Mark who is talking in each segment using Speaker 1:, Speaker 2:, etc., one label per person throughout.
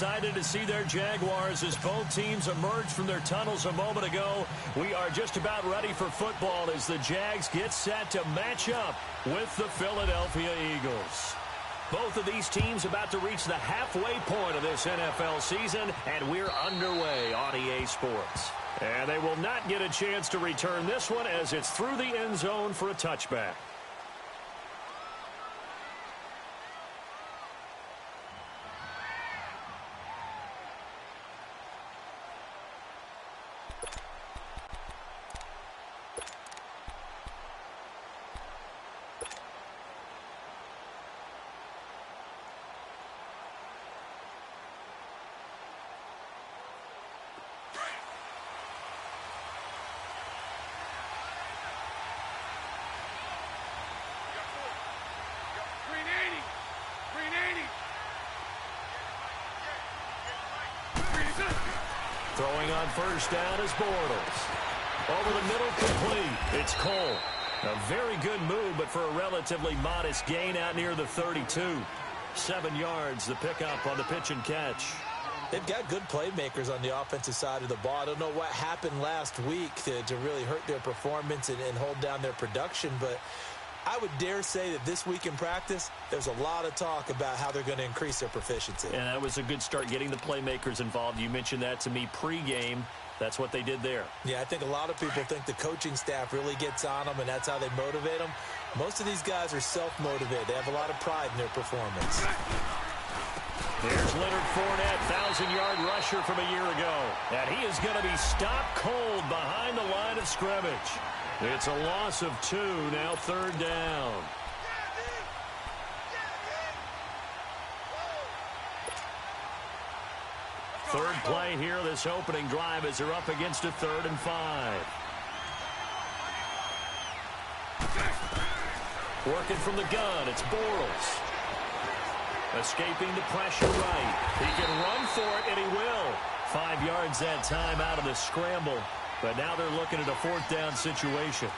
Speaker 1: excited to see their Jaguars as both teams emerge from their tunnels a moment ago. We are just about ready for football as the Jags get set to match up with the Philadelphia Eagles. Both of these teams about to reach the halfway point of this NFL season, and we're underway on EA Sports. And they will not get a chance to return this one as it's through the end zone for a touchback. Throwing on first down is Bortles. Over the middle, complete. It's Cole. A very good move, but for a relatively modest gain out near the 32. 7 yards, the pickup on the pitch and catch.
Speaker 2: They've got good playmakers on the offensive side of the ball. I don't know what happened last week to really hurt their performance and hold down their production, but I would dare say that this week in practice, there's a lot of talk about how they're going to increase their proficiency.
Speaker 1: And that was a good start, getting the playmakers involved. You mentioned that to me pregame. That's what they did there.
Speaker 2: Yeah, I think a lot of people think the coaching staff really gets on them, and that's how they motivate them. Most of these guys are self-motivated. They have a lot of pride in their performance.
Speaker 1: Here's Leonard Fournette, 1,000-yard rusher from a year ago. And he is going to be stopped cold behind the line of scrimmage. It's a loss of 2, now third down. Third play here, this opening drive, as they're up against a 3rd and 5. Working from the gun, it's Bortles. Escaping the pressure right. He can run for it, and he will. 5 yards that time out of the scramble. But now they're looking at a 4th down situation.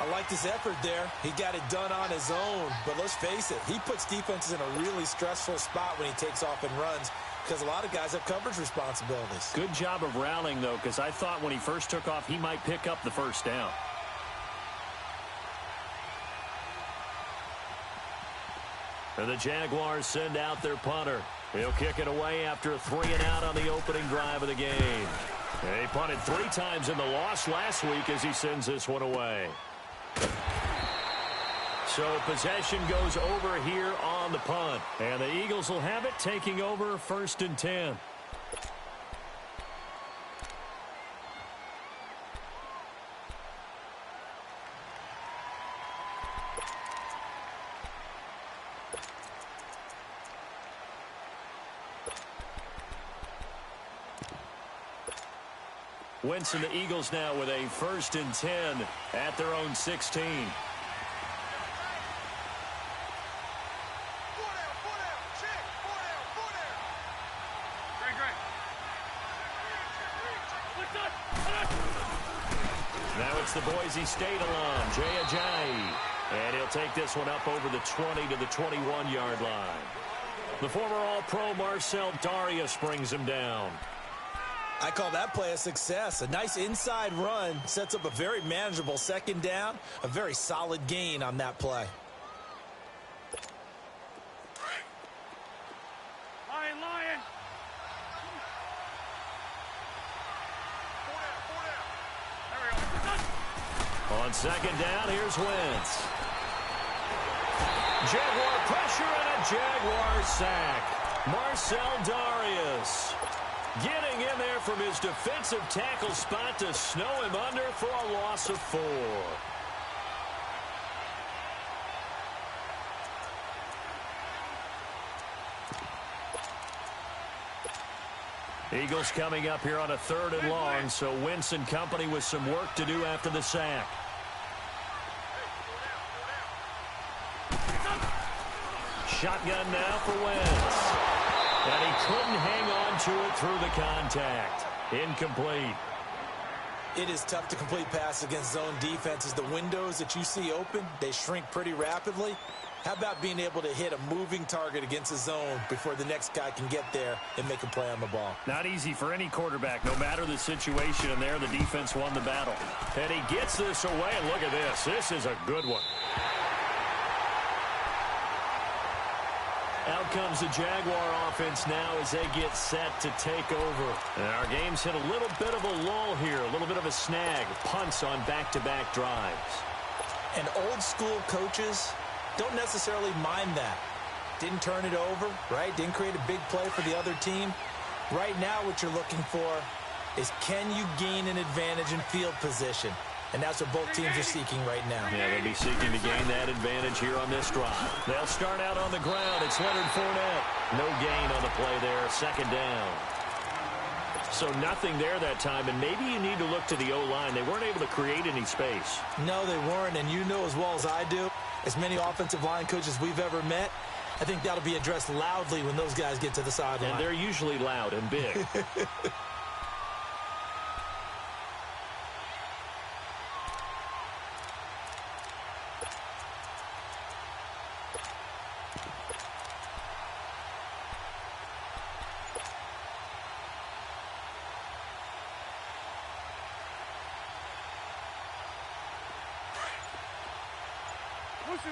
Speaker 2: I like his effort there. He got it done on his own. But let's face it, he puts defenses in a really stressful spot when he takes off and runs because a lot of guys have coverage responsibilities.
Speaker 1: Good job of rallying, though, because I thought when he first took off, he might pick up the 1st down. And the Jaguars send out their punter. He'll kick it away after a 3 and out on the opening drive of the game. He punted 3 times in the loss last week as he sends this one away. So possession goes over here on the punt. And the Eagles will have it, taking over 1st and 10. Winston, the Eagles now with a 1st and 10 at their own 16. Now it's the Boise State alum, Jay Ajayi. And he'll take this one up over the 20 to the 21-yard line. The former All-Pro Marcel Darius brings him down.
Speaker 2: I call that play a success. A nice inside run sets up a very manageable 2nd down. A very solid gain on that play.
Speaker 3: Lion.
Speaker 1: On 2nd down, here's Wentz. Jaguar pressure and a Jaguar sack. Marcel Darius getting in there from his defensive tackle spot to snow him under for a loss of 4. Eagles coming up here on a 3rd and long, so Wentz and company with some work to do after the sack. Shotgun now for Wentz. And he couldn't hang on to it through the contact. Incomplete.
Speaker 2: It is tough to complete passes against zone defenses. The windows that you see open, they shrink pretty rapidly. How about being able to hit a moving target against the zone before the next guy can get there and make a play on the ball?
Speaker 1: Not easy for any quarterback, no matter the situation, and there the defense won the battle. And he gets this away, and look at this. This is a good one. Out comes the Jaguar offense now as they get set to take over. And our game's hit a little bit of a lull here, a little bit of a snag. Punts on back-to-back drives.
Speaker 2: And old-school coaches don't necessarily mind that. Didn't turn it over, right? Didn't create a big play for the other team. Right now what you're looking for is, can you gain an advantage in field position? And that's what both teams are seeking right now.
Speaker 1: Yeah, they'll be seeking to gain that advantage here on this drive. They'll start out on the ground. It's Leonard Fournette. No gain on the play there. Second down. So nothing there that time, and maybe you need to look to the O-line. They weren't able to create any space.
Speaker 2: No, they weren't, and you know as well as I do, as many offensive line coaches we've ever met, I think that'll be addressed loudly when those guys get to the sideline.
Speaker 1: And they're usually loud and big.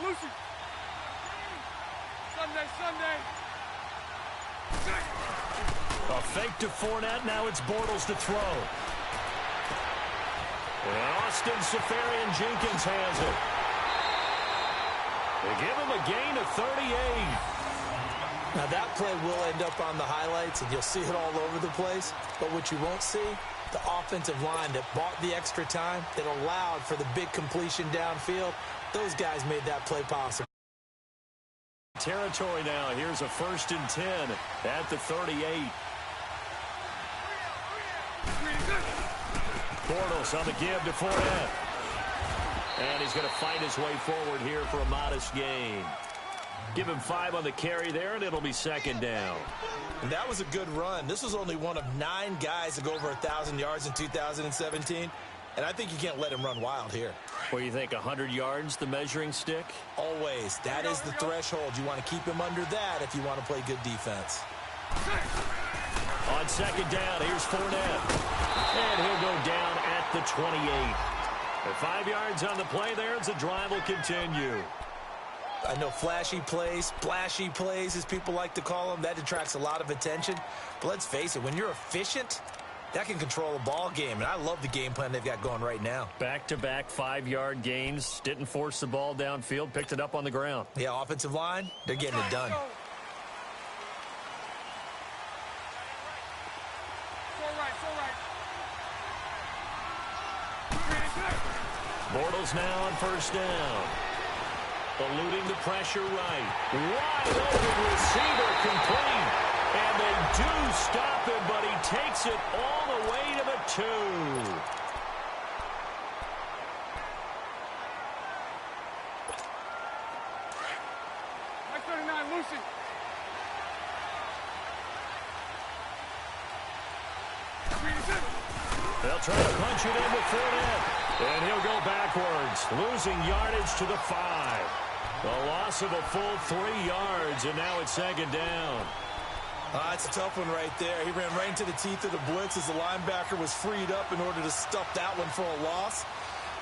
Speaker 3: Lucy. Sunday.
Speaker 1: A fake to Fournette. Now it's Bortles to throw. And Austin Seferian-Jenkins has it. They give him a gain of 38.
Speaker 2: Now that play will end up on the highlights, and you'll see it all over the place. But what you won't see, the offensive line that bought the extra time, that allowed for the big completion downfield. Those guys made that play possible.
Speaker 1: Territory now. Here's a 1st and 10 at the 38. Bortles on the give to Fournette. And he's going to fight his way forward here for a modest gain. Give him 5 on the carry there, and it'll be second down.
Speaker 2: And that was a good run. This was only one of 9 guys to go over 1,000 yards in 2017. And I think you can't let him run wild here.
Speaker 1: What do you think, 100 yards, the measuring stick?
Speaker 2: Always. That is the threshold. You want to keep him under that if you want to play good defense.
Speaker 1: On second down, here's Fournette. And he'll go down at the 28. And 5 yards on the play there as the drive will continue.
Speaker 2: I know flashy plays, splashy plays, as people like to call them, that attracts a lot of attention. But let's face it, when you're efficient, that can control a ball game, and I love the game plan they've got going right now.
Speaker 1: Back-to-back 5-yard gains. Didn't force the ball downfield. Picked it up on the ground.
Speaker 2: Yeah, offensive line, they're getting it done.
Speaker 1: Bortles now on 1st down. Eluding the pressure right. Wide open receiver complete. And they do stop him, but he takes it all the way to the 2.
Speaker 3: Mike 39, Lucy.
Speaker 1: They'll try to punch it in with Fournette. And he'll go backwards, losing yardage to the 5. A loss of a full 3 yards, and now it's second down.
Speaker 2: That's a tough one right there. He ran right into the teeth of the blitz as the linebacker was freed up in order to stuff that one for a loss.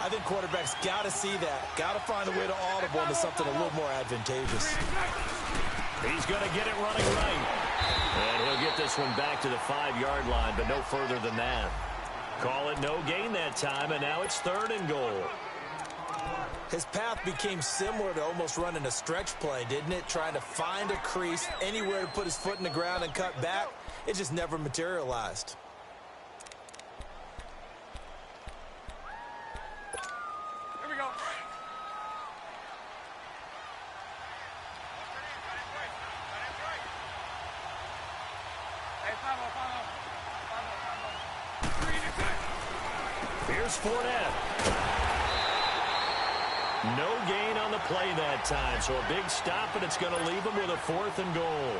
Speaker 2: I think quarterbacks got to see that. Got to find a way to audible into something a little more advantageous.
Speaker 1: He's going to get it running right. And he'll get this one back to the 5-yard line, but no further than that. Call it no gain that time, and now it's 3rd and goal.
Speaker 2: His path became similar to almost running a stretch play, didn't it? Trying to find a crease, anywhere to put his foot in the ground and cut back. It just never materialized.
Speaker 3: Here we go. Hey, follow.
Speaker 1: Here's Fournette. No gain on the play that time, so a big stop, and it's going to leave him with a 4th and goal.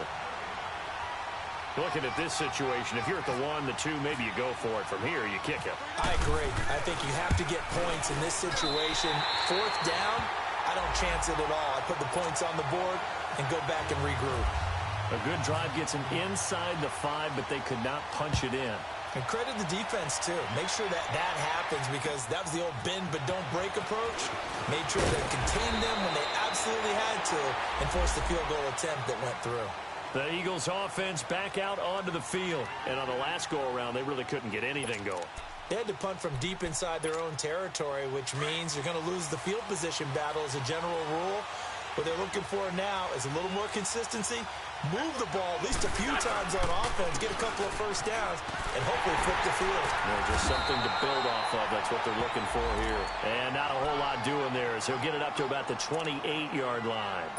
Speaker 1: Looking at this situation, if you're at the 1, the 2, maybe you go for it. From here, you kick it.
Speaker 2: I agree. I think you have to get points in this situation. 4th down, I I don't chance it at all. I put the points on the board and go back and regroup.
Speaker 1: A good drive gets them inside the 5, but they could not punch it in.
Speaker 2: And credit the defense, too. Make sure that happens because that was the old bend but don't break approach. Made sure to contain them when they absolutely had to and forced the field goal attempt that went through.
Speaker 1: The Eagles offense back out onto the field. And on the last go-around, they really couldn't get anything going.
Speaker 2: They had to punt from deep inside their own territory, which means you're going to lose the field position battle as a general rule. What they're looking for now is a little more consistency, move the ball at least a few times on offense, get a couple of first downs, and hopefully flip the field.
Speaker 1: Just something to build off of. That's what they're looking for here. And not a whole lot doing there as he'll get it up to about the 28-yard line.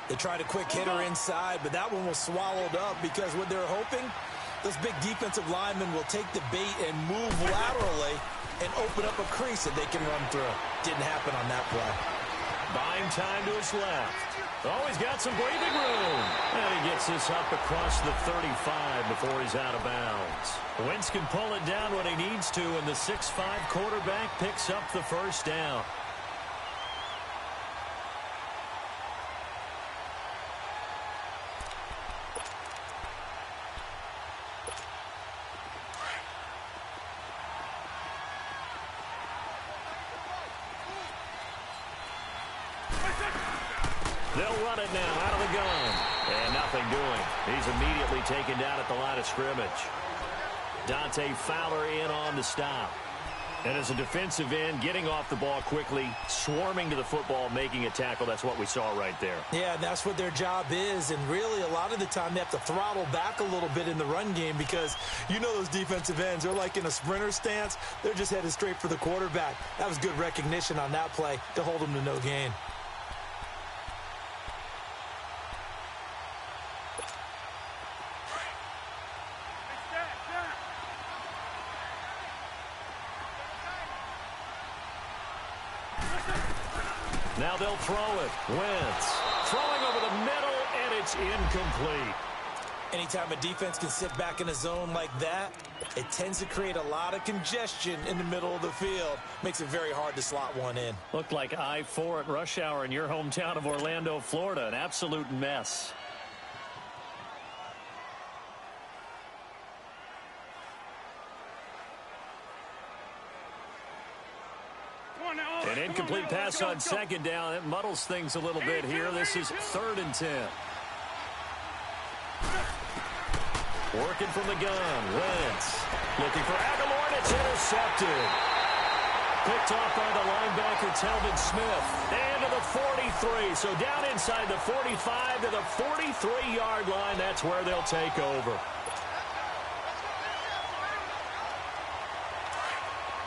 Speaker 2: They tried a quick hitter inside, but that one was swallowed up because what they're hoping, those big defensive linemen will take the bait and move laterally and open up a crease that they can run through. Didn't happen on that play.
Speaker 1: Buying time to his left. Oh, he's got some breathing room. And he gets this up across the 35 before he's out of bounds. Wentz can pull it down when he needs to, and the 6'5" quarterback picks up the first down. They'll run it now out of the gun. And nothing doing. He's immediately taken down at the line of scrimmage. Dante Fowler in on the stop. And as a defensive end, getting off the ball quickly, swarming to the football, making a tackle. That's what we saw right there.
Speaker 2: Yeah, and that's what their job is. And really, a lot of the time, they have to throttle back a little bit in the run game because you know those defensive ends, they're like in a sprinter stance. They're just headed straight for the quarterback. That was good recognition on that play to hold them to no gain.
Speaker 1: Now they'll throw it. Wentz throwing over the middle, and it's incomplete.
Speaker 2: Anytime a defense can sit back in a zone like that, it tends to create a lot of congestion in the middle of the field. Makes it very hard to slot one in.
Speaker 1: Looked like I-4 at rush hour in your hometown of Orlando, Florida. An absolute mess. An incomplete pass on second down. It muddles things a little bit here. This is 3rd and 10. Working from the gun. Wentz looking for Aguilar, and it's intercepted. Picked off by the linebacker, Telvin Smith. And to the 43. So down inside the 45 to the 43-yard line. That's where they'll take over.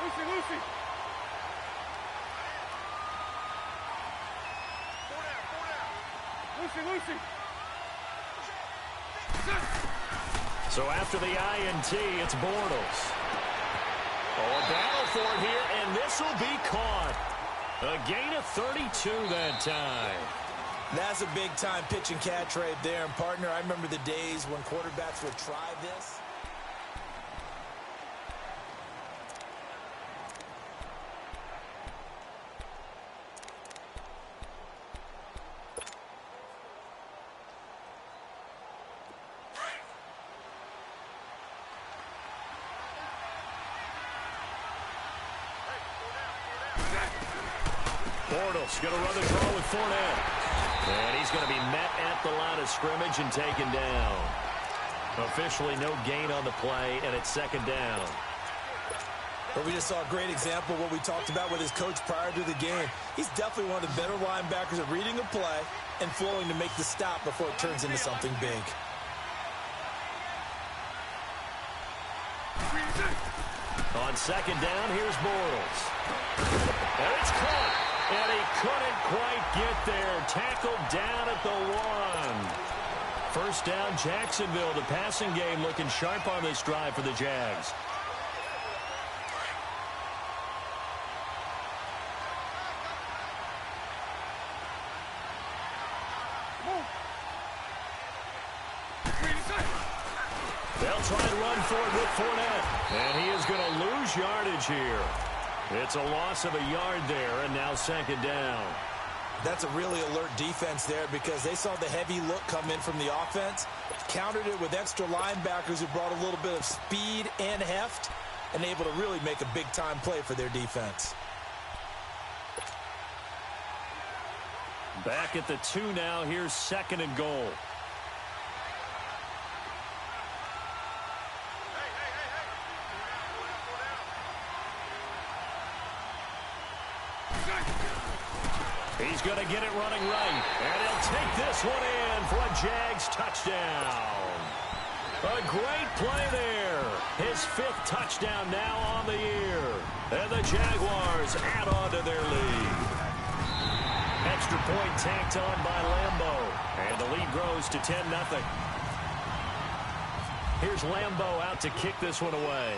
Speaker 3: Lucy. Lucy.
Speaker 1: So after the INT, it's Bortles. Oh, a battle for it here, and this will be caught. A gain of 32 that time.
Speaker 2: That's a big-time pitch and catch right there. And, partner, I remember the days when quarterbacks would try this.
Speaker 1: Bortles going to run the draw with Fournette. And he's going to be met at the line of scrimmage and taken down. Officially no gain on the play, and it's 2nd down.
Speaker 2: But we just saw a great example of what we talked about with his coach prior to the game. He's definitely one of the better linebackers at reading a play and flowing to make the stop before it turns into something big.
Speaker 1: On 2nd down, here's Bortles. And it's caught. And he couldn't quite get there. Tackled down at the 1. 1st down, Jacksonville. The passing game looking sharp on this drive for the Jags. They'll try to run for it with Fournette. And he is going to lose yardage here. It's a loss of a yard there, and now second down.
Speaker 2: That's a really alert defense there because they saw the heavy look come in from the offense, countered it with extra linebackers who brought a little bit of speed and heft, and able to really make a big-time play for their defense.
Speaker 1: Back at the 2 now. Here's second and goal. He's going to get it running right. And he'll take this one in for a Jags touchdown. A great play there. His 5th touchdown now on the year. And the Jaguars add on to their lead. Extra point tacked on by Lambeau. And the lead grows to 10-0. Here's Lambeau out to kick this one away.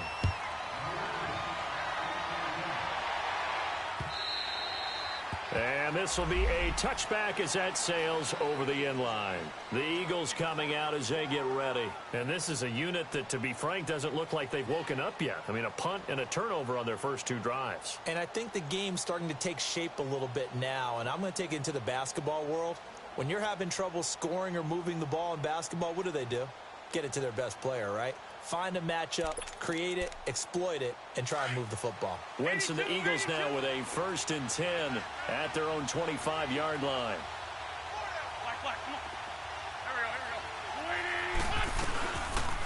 Speaker 1: And this will be a touchback as that sails over the end line. The Eagles coming out as they get ready. And this is a unit that, to be frank, doesn't look like they've woken up yet. I mean, a punt and a turnover on their first 2 drives.
Speaker 2: And I think the game's starting to take shape a little bit now. And I'm going to take it into the basketball world. When you're having trouble scoring or moving the ball in basketball, what do? Get it to their best player, right? Find a matchup, create it, exploit it, and try and move the football.
Speaker 1: Wentz and the Eagles now with a 1st and 10 at their own 25-yard line.
Speaker 3: Black, come on. Here we go.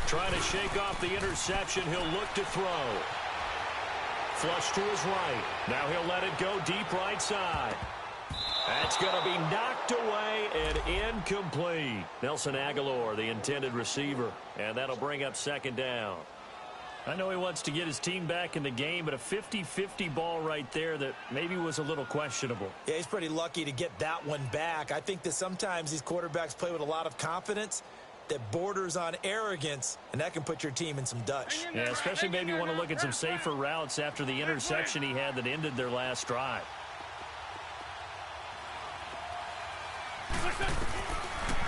Speaker 1: Trying to shake off the interception. He'll look to throw. Flush to his right. Now he'll let it go deep right side. That's going to be knocked away and incomplete. Nelson Aguilar, the intended receiver. And that'll bring up second down. I know he wants to get his team back in the game, but a 50-50 ball right there that maybe was a little questionable.
Speaker 2: Yeah, he's pretty lucky to get that one back. I think that sometimes these quarterbacks play with a lot of confidence that borders on arrogance, and that can put your team in some Dutch.
Speaker 1: Yeah, especially maybe you want to look at some safer routes after the interception he had that ended their last drive.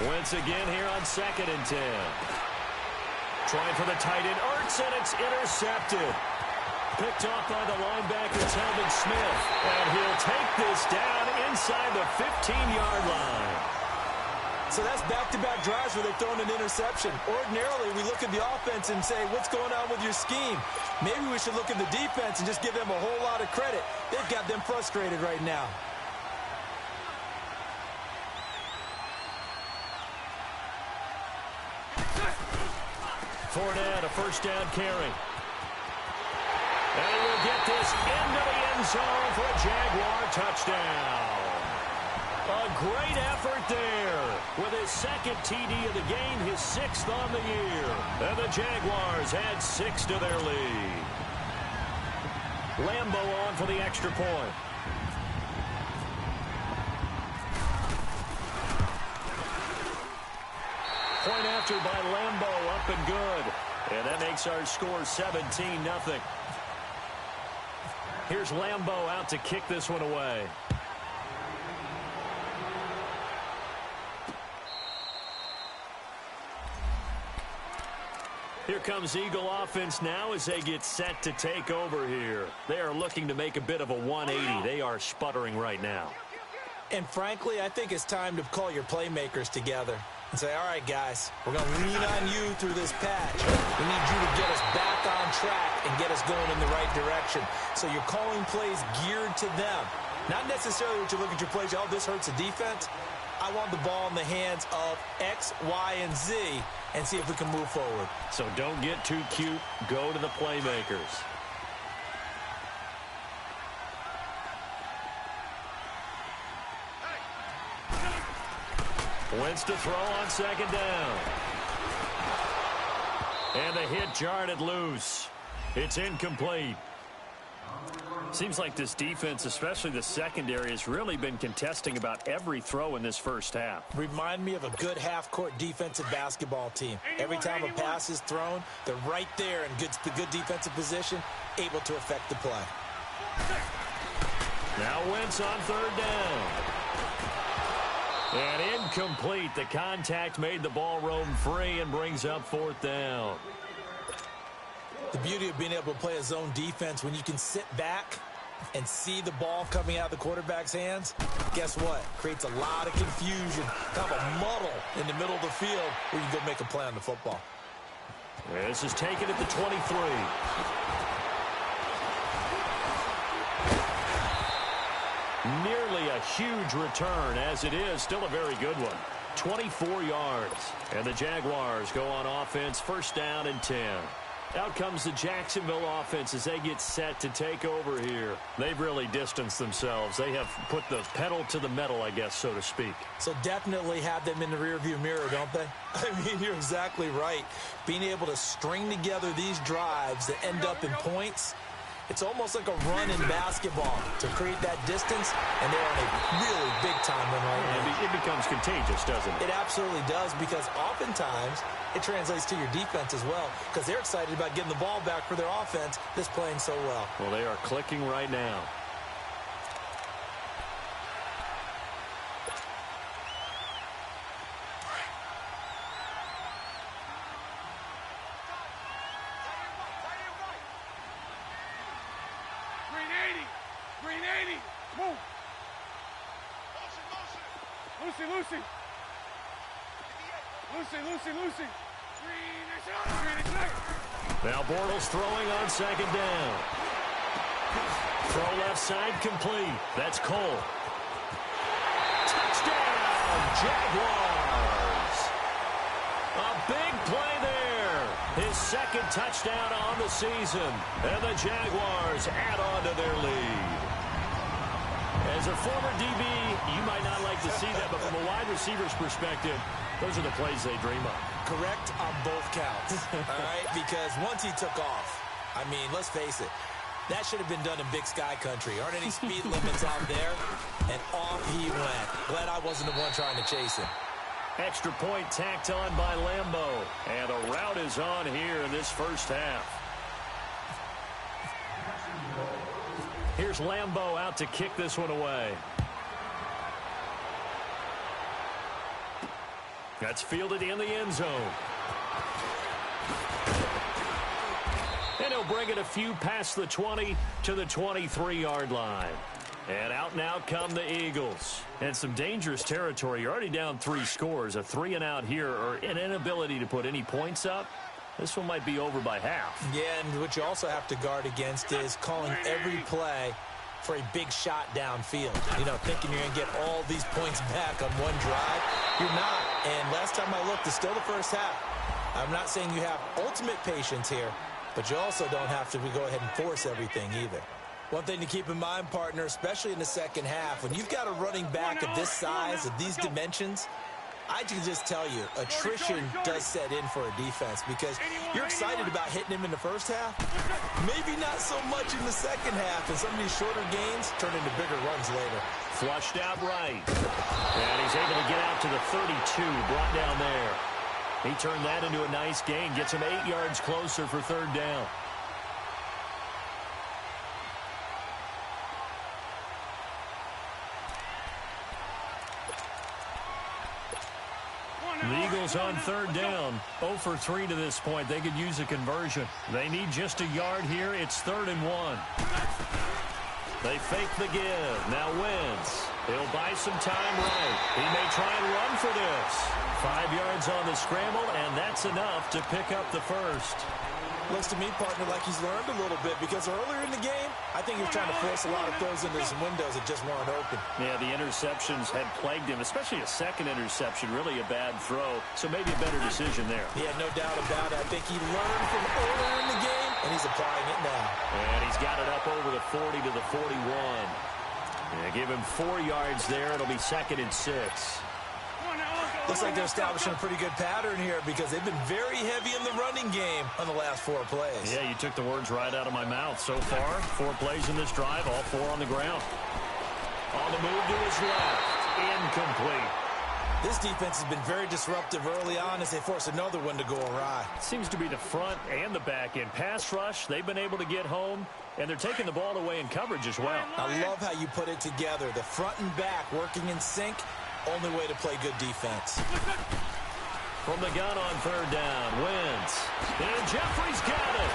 Speaker 1: Wentz again here on 2nd and 10. Trying for the tight end, Ertz, and it's intercepted. Picked off by the linebacker, Telvin Smith. And he'll take this down inside the 15-yard line.
Speaker 2: So that's back-to-back drives where they've thrown an interception. Ordinarily, we look at the offense and say, what's going on with your scheme? Maybe we should look at the defense and just give them a whole lot of credit. They've got them frustrated right now.
Speaker 1: Fournette, a 1st down carry. And he will get this into the end zone for a Jaguar touchdown. A great effort there with his 2nd TD of the game, his 6th on the year. And the Jaguars add 6 to their lead. Lambeau on for the extra point. Point after by Lambeau, up and good. And that makes our score 17-0. Here's Lambeau out to kick this one away. Here comes Eagle offense now as they get set to take over here. They are looking to make a bit of a 180. They are sputtering right now.
Speaker 2: And frankly, I think it's time to call your playmakers together and say, all right, guys, we're going to lean on you through this patch. We need you to get us back on track and get us going in the right direction. So you're calling plays geared to them. Not necessarily what you look at your plays, oh, this hurts the defense. I want the ball in the hands of X, Y, and Z and see if we can move forward.
Speaker 1: So don't get too cute. Go to the playmakers. Wentz to throw on 2nd down. And the hit jarred it loose. It's incomplete. Seems like this defense, especially the secondary, has really been contesting about every throw in this first half.
Speaker 2: Remind me of a good half-court defensive basketball team. Every time a pass is thrown, they're right there in good defensive position, able to affect the play.
Speaker 1: Now Wentz on 3rd down. And incomplete. The contact made the ball roam free and brings up 4th down.
Speaker 2: The beauty of being able to play a zone defense when you can sit back and see the ball coming out of the quarterback's hands, guess what? Creates a lot of confusion, kind of a muddle in the middle of the field where you can go make a play on the football.
Speaker 1: This is taken at the 23. Nearly a huge return, as it is still a very good one. 24 yards. And the Jaguars go on offense, first down and 10. Out comes the Jacksonville offense as they get set to take over here. They've really distanced themselves. They have put the pedal to the metal, I guess, so to speak.
Speaker 2: So definitely have them in the rearview mirror, don't they? I mean, you're exactly right. Being able to string together these drives that end up in points, it's almost like a run in basketball to create that distance, and they're on a really big-time run right now.
Speaker 1: It becomes contagious, doesn't it?
Speaker 2: It absolutely does, because oftentimes it translates to your defense as well, because they're excited about getting the ball back for their offense that's playing so well.
Speaker 1: Well, they are clicking right now.
Speaker 3: Lucy.
Speaker 1: Now Bortles throwing on second down. Throw left side complete. That's Cole. Touchdown, Jaguars. A big play there. His second touchdown on the season. And the Jaguars add on to their lead. As a former DB, you might not like to see that, but from a wide receiver's perspective, those are the plays they dream of.
Speaker 2: Correct on both counts, all right? Because once he took off, I mean, let's face it, that should have been done in Big Sky country. Aren't any speed limits out there? And off he went. Glad I wasn't the one trying to chase him.
Speaker 1: Extra point tacked on by Lambo. And a route is on here in this first half. Here's Lambo out to kick this one away. That's fielded in the end zone. And he'll bring it a few past the 20 to the 23-yard line. And out now come the Eagles. And some dangerous territory. You're already down 3 scores. A 3-and-out here, or an inability to put any points up. This one might be over by half.
Speaker 2: Yeah, and what you also have to guard against is calling every play for a big shot downfield. You know, thinking you're going to get all these points back on one drive. You're not. And last time I looked, it's still the first half. I'm not saying you have ultimate patience here, but you also don't have to go ahead and force everything either. One thing to keep in mind, partner, especially in the second half, when you've got a running back of this size, of these dimensions, I can just tell you, attrition does set in for a defense because you're excited about hitting him in the first half. Maybe not so much in the second half, and some of these shorter gains turn into bigger runs later.
Speaker 1: Flushed out right. And he's able to get out to the 32, brought down there. He turned that into a nice gain, gets him 8 yards closer for third down. The Eagles on third down, 0 for 3 to this point. They could use a conversion. They need just a yard here. It's 3rd and 1. They fake the give. Now Wentz. He'll buy some time right. He may try and run for this. 5 yards on the scramble, and that's enough to pick up the first.
Speaker 2: Looks to me, partner, like he's learned a little bit because earlier in the game, I think he was trying to force a lot of throws into some windows that just weren't open.
Speaker 1: Yeah, the interceptions had plagued him, especially a second interception, really a bad throw. So maybe a better decision there.
Speaker 2: Yeah, no doubt about it. I think he learned from earlier in the game, and he's applying it now.
Speaker 1: And he's got it up over the 40 to the 41. Yeah, give him 4 yards there. It'll be 2nd and 6.
Speaker 2: Looks like they're establishing a pretty good pattern here because they've been very heavy in the running game on the last 4 plays.
Speaker 1: Yeah, you took the words right out of my mouth. So far, 4 plays in this drive, all 4 on the ground. On the move to his left. Incomplete.
Speaker 2: This defense has been very disruptive early on as they force another one to go awry.
Speaker 1: Seems to be the front and the back end. Pass rush, they've been able to get home, and they're taking the ball away in coverage as well.
Speaker 2: I love how you put it together. The front and back working in sync. Only way to play good defense.
Speaker 1: From the gun on third down, Wentz. And Jeffrey's got it.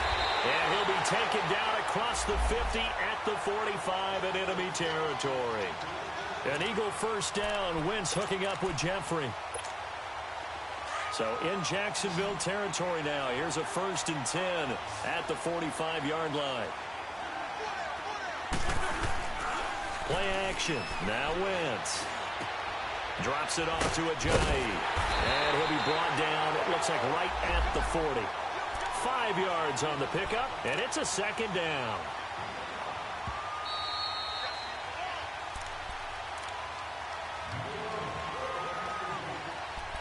Speaker 1: And he'll be taken down across the 50 at the 45 in enemy territory. An Eagle first down. Wentz hooking up with Jeffrey. So in Jacksonville territory now. Here's a 1st and 10 at the 45-yard line. Play action. Now Wentz. Drops it off to Ajayi. And he'll be brought down, it looks like right at the 40. 5 yards on the pickup, and it's a 2nd down.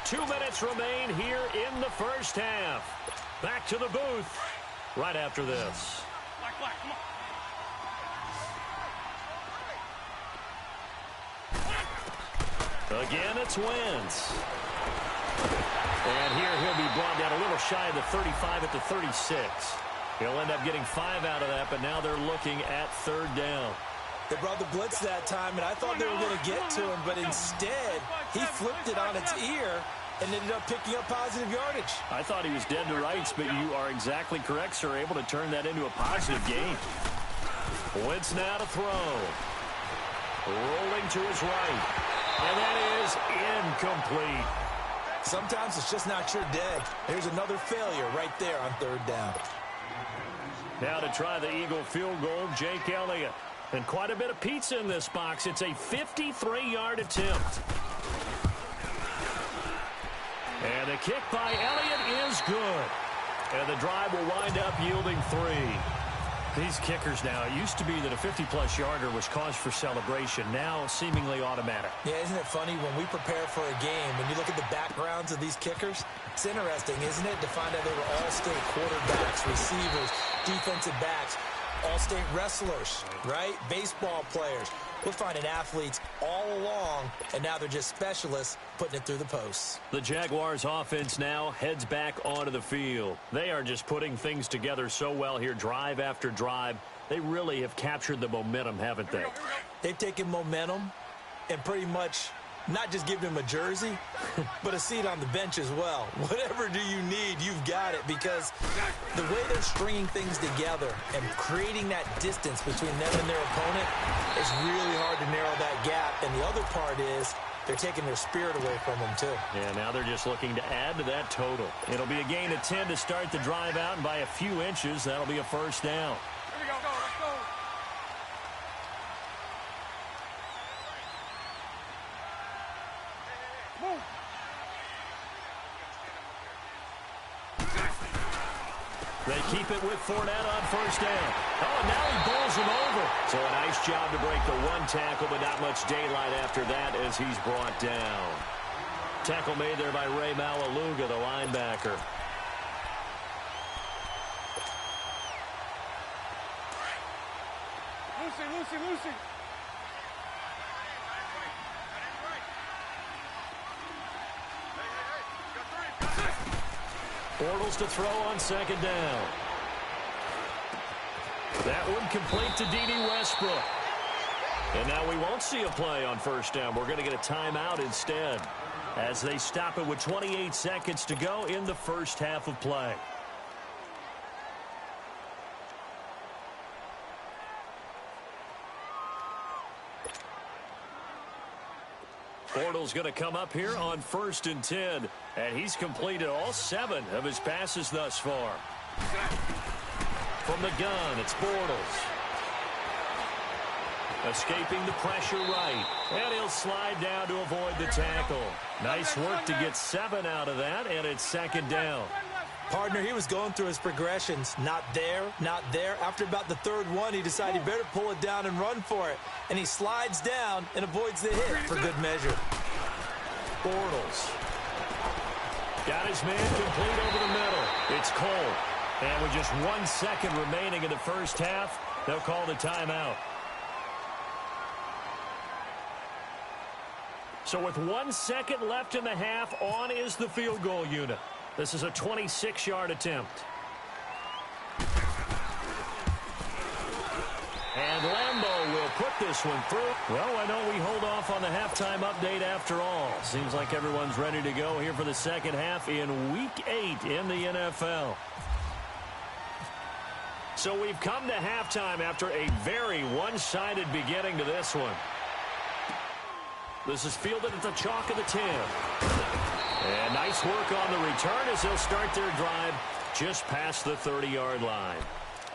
Speaker 1: Two minutes remain here in the first half. Back to the booth right after this.
Speaker 3: Come on.
Speaker 1: Again, it's Wentz. And here he'll be brought down a little shy of the 35 at the 36. He'll end up getting 5 out of that, but now they're looking at 3rd down.
Speaker 2: They brought the blitz that time, and I thought they were going to get to him, but instead he flipped it on its ear and ended up picking up positive yardage.
Speaker 1: I thought he was dead to rights, but you are exactly correct, sir. Able to turn that into a positive gain. Wentz now to throw. Rolling to his right. And that is incomplete.
Speaker 2: Sometimes it's just not your day. There's another failure right there on 3rd down.
Speaker 1: Now to try the Eagle field goal, Jake Elliott. And quite a bit of pizza in this box. It's a 53-yard attempt. And the kick by Elliott is good. And the drive will wind up yielding 3. These kickers now, it used to be that a 50-plus yarder was cause for celebration. Now seemingly automatic.
Speaker 2: Yeah, isn't it funny when we prepare for a game, when you look at the backgrounds of these kickers, it's interesting, isn't it, to find out they were all-state quarterbacks, receivers, defensive backs, all-state wrestlers, right? Baseball players. We're finding athletes all along, and now they're just specialists putting it through the posts.
Speaker 1: The Jaguars offense now heads back onto the field. They are just putting things together so well here, drive after drive. They really have captured the momentum, haven't they?
Speaker 2: They've taken momentum and pretty much not just given him a jersey, but a seat on the bench as well. Whatever do you need, you've got it, because the way they're stringing things together and creating that distance between them and their opponent, it's really hard to narrow that gap. And the other part is they're taking their spirit away from them, too.
Speaker 1: Yeah, now they're just looking to add to that total. It'll be a gain of 10 to start the drive out, and by a few inches, that'll be a 1st down.
Speaker 3: Here we go, let's go. Move.
Speaker 1: They keep it with Fournette on 1st down. Oh, and now he bowls him over. So a nice job to break the 1 tackle, but not much daylight after that as he's brought down. Tackle made there by Ray Malaluga, the linebacker.
Speaker 3: Lucy.
Speaker 1: Bortles to throw on 2nd down. That one complete to D.D. Westbrook. And now we won't see a play on 1st down. We're going to get a timeout instead as they stop it with 28 seconds to go in the first half of play. Bortles going to come up here on 1st and 10, and he's completed all 7 of his passes thus far. From the gun, it's Bortles. Escaping the pressure right, and he'll slide down to avoid the tackle. Nice work to get 7 out of that, and it's 2nd down.
Speaker 2: Partner, he was going through his progressions. Not there, not there. After about the 3rd one, he decided he better pull it down and run for it. And he slides down and avoids the hit for good measure.
Speaker 1: Bortles. Got his man complete over the middle. It's Cole. And with just 1 second remaining in the first half, they'll call the timeout. So with 1 second left in the half, on is the field goal unit. This is a 26-yard attempt. And Lambeau will put this one through. Well, why don't we hold off on the halftime update after all? Seems like everyone's ready to go here for the second half in Week 8 in the NFL. So we've come to halftime after a very one-sided beginning to this one. This is fielded at the chalk of the 10. And nice work on the return as they'll start their drive just past the 30-yard line.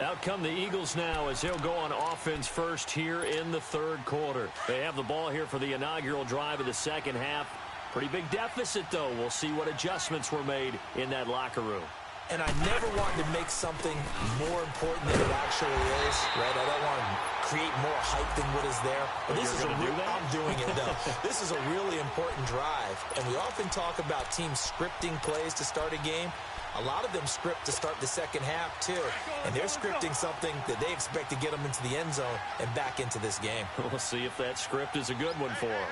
Speaker 1: Out come the Eagles now as they'll go on offense first here in the third quarter. They have the ball here for the inaugural drive of the second half. Pretty big deficit, though. We'll see what adjustments were made in that locker room.
Speaker 2: And I never want to make something more important than it actually is, right? I don't want to create more hype than what is there. But this is I'm doing it, though. This is a really important drive. And we often talk about teams scripting plays to start a game. A lot of them script to start the second half, too. And they're scripting something that they expect to get them into the end zone and back into this game.
Speaker 1: We'll see if that script is a good one for them.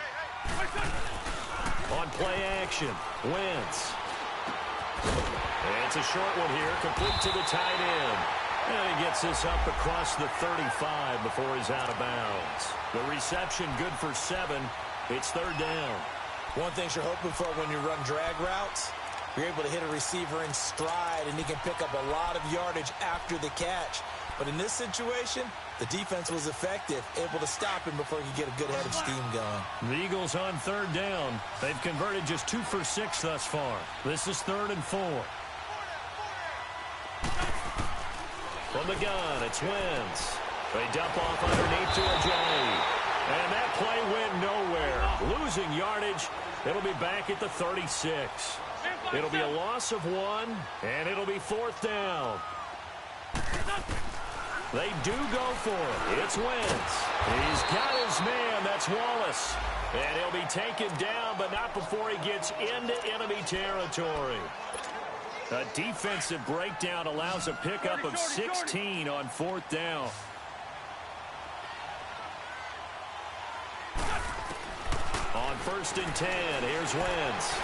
Speaker 1: On play action, Wentz. And it's a short one here, complete to the tight end. And he gets this up across the 35 before he's out of bounds. The reception good for 7. It's third down.
Speaker 2: One thing you're hoping for when you run drag routes, you're able to hit a receiver in stride, and he can pick up a lot of yardage after the catch. But in this situation, the defense was effective, able to stop him before he could get a good head of steam going.
Speaker 1: The Eagles on third down. They've converted just 2 for 6 thus far. This is 3rd and 4. From the gun, it's Wentz. They dump off underneath to Ajayi. And that play went nowhere. Losing yardage. It'll be back at the 36. It'll be a loss of 1, and it'll be 4th down. They do go for it. It's Wentz. He's got his man. That's Wallace. And he'll be taken down, but not before he gets into enemy territory. A defensive breakdown allows a pickup of 16 on 4th down. On 1st and 10, here's Wentz.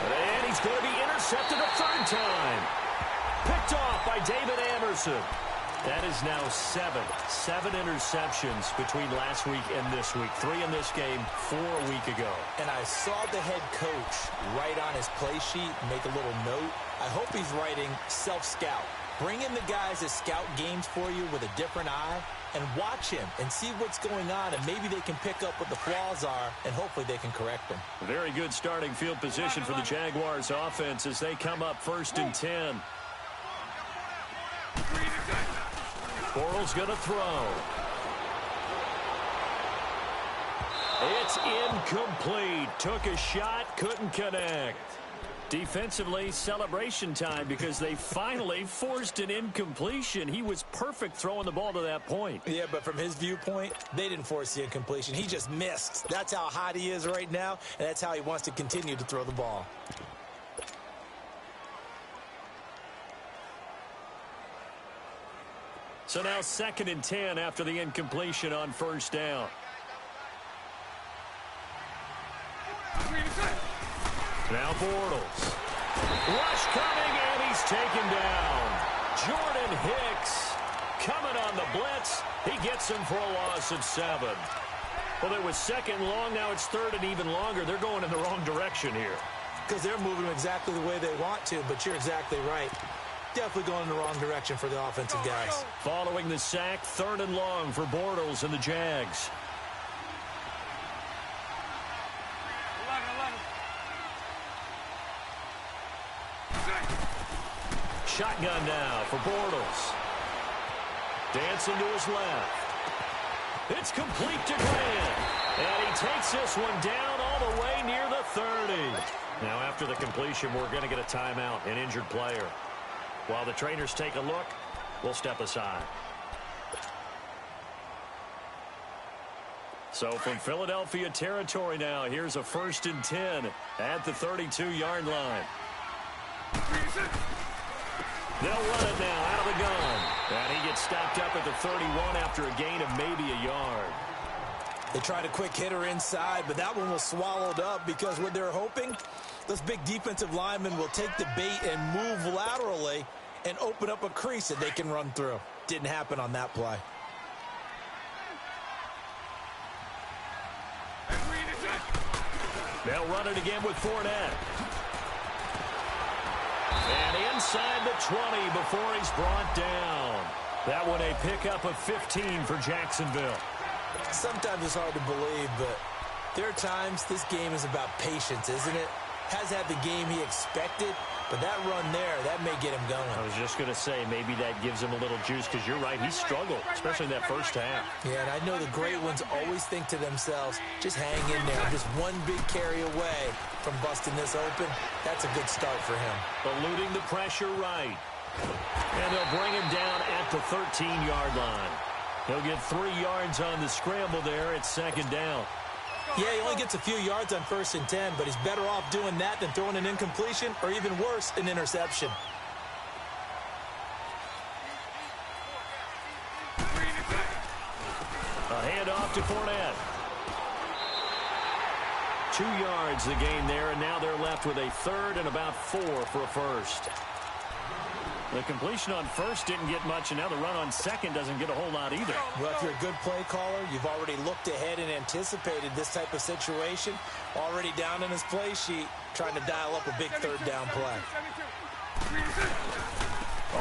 Speaker 1: And he's going to be intercepted a 3rd time. Picked off by David Amerson. That is now 7 interceptions between last week and this week. 3 in this game, 4 a week ago.
Speaker 2: And I saw the head coach write on his play sheet, make a little note. I hope he's writing self-scout. Bring in the guys that scout games for you with a different eye and watch him and see what's going on, and maybe they can pick up what the flaws are, and hopefully they can correct them.
Speaker 1: Very good starting field position for the Jaguars offense as they come up 1st and 10. Bortles going to throw. It's incomplete. Took a shot, couldn't connect. Defensively, celebration time because they finally forced an incompletion. He was perfect throwing the ball to that point.
Speaker 2: Yeah, but from his viewpoint, they didn't force the incompletion. He just missed. That's how hot he is right now, and that's how he wants to continue to throw the ball.
Speaker 1: So now 2nd and 10 after the incompletion on 1st down. Now Bortles. Rush coming, and he's taken down. Jordan Hicks coming on the blitz. He gets him for a loss of 7. Well, it was 2nd and long. Now it's 3rd and even longer. They're going in the wrong direction here.
Speaker 2: Because they're moving exactly the way they want to, but you're exactly right. Definitely going in the wrong direction for the offensive guys.
Speaker 1: Following the sack, 3rd and long for Bortles and the Jags. Shotgun now for Bortles. Dancing to his left. It's complete to Grant. And he takes this one down all the way near the 30. Now after the completion, we're going to get a timeout, an injured player. While the trainers take a look, we'll step aside. So from Philadelphia territory now, here's a 1st and 10 at the 32-yard line. They'll run it now out of the gun. And he gets stopped up at the 31 after a gain of maybe a yard.
Speaker 2: They tried a quick hitter inside, but that one was swallowed up because what they're hoping, those big defensive linemen will take the bait and move laterally and open up a crease that they can run through. Didn't happen on that play.
Speaker 1: They'll run it again with Fournette. And inside the 20 before he's brought down. That one a pickup of 15 for Jacksonville.
Speaker 2: Sometimes it's hard to believe, but there are times this game is about patience, isn't it? Has had the game he expected, but that run there, that may get him going.
Speaker 1: I was just going to say, maybe that gives him a little juice, because you're right, he struggled, especially in that first half.
Speaker 2: Yeah, and I know the great ones always think to themselves, just hang in there. I'm just one big carry away from busting this open. That's a good start for him.
Speaker 1: Eluding the pressure right. And they'll bring him down at the 13-yard line. He'll get 3 yards on the scramble there at second down.
Speaker 2: Yeah, he only gets a few yards on 1st and 10, but he's better off doing that than throwing an incompletion or even worse, an interception.
Speaker 1: A handoff to Fournette. 2 yards the gain there, and now they're left with a third and about 4 for a first. The completion on first didn't get much, and now the run on second doesn't get a whole lot either.
Speaker 2: Well, if you're a good play caller, you've already looked ahead and anticipated this type of situation. Already down in his play sheet, trying to dial up a big third down play.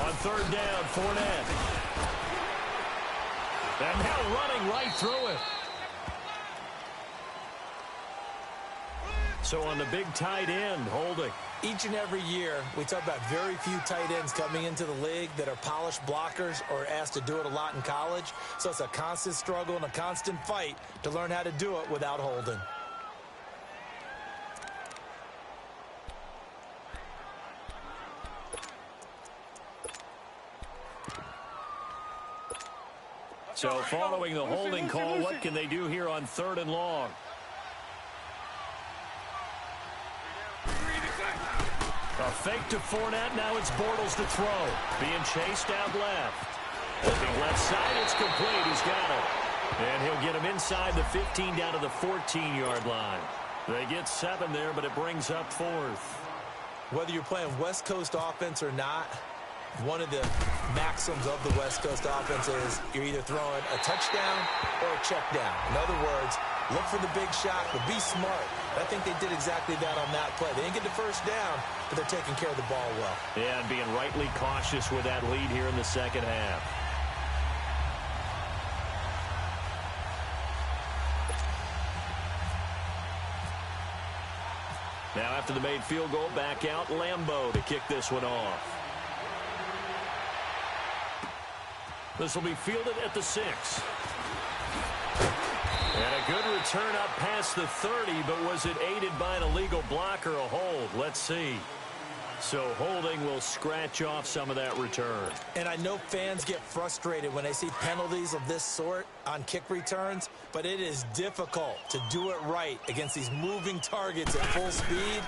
Speaker 1: On third down, Fournette. And now running right through it. So on the big tight end, Holding.
Speaker 2: Each and every year, we talk about very few tight ends coming into the league that are polished blockers or asked to do it a lot in college. So it's a constant struggle and a constant fight to learn how to do it without holding.
Speaker 1: So following the holding call, what can they do here on third and long? A fake to Fournette. Now it's Bortles to throw. Being chased out left. Looking left side. It's complete. He's got it. And he'll get him inside the 15 down to the 14-yard line. They get 7 there, but it brings up 4th.
Speaker 2: Whether you're playing West Coast offense or not, one of the maxims of the West Coast offense is you're either throwing a touchdown or a check down. In other words, look for the big shot, but be smart. I think they did exactly that on that play. They didn't get the first down, but they're taking care of the ball well.
Speaker 1: Yeah, and being rightly cautious with that lead here in the second half. Now after the made field goal, back out Lambeau to kick this one off. This will be fielded at the 6. And a good return up past the 30, but was it aided by an illegal block or a hold? Let's see. So holding will scratch off some of that return.
Speaker 2: And I know fans get frustrated when they see penalties of this sort on kick returns, but it is difficult to do it right against these moving targets at full speed.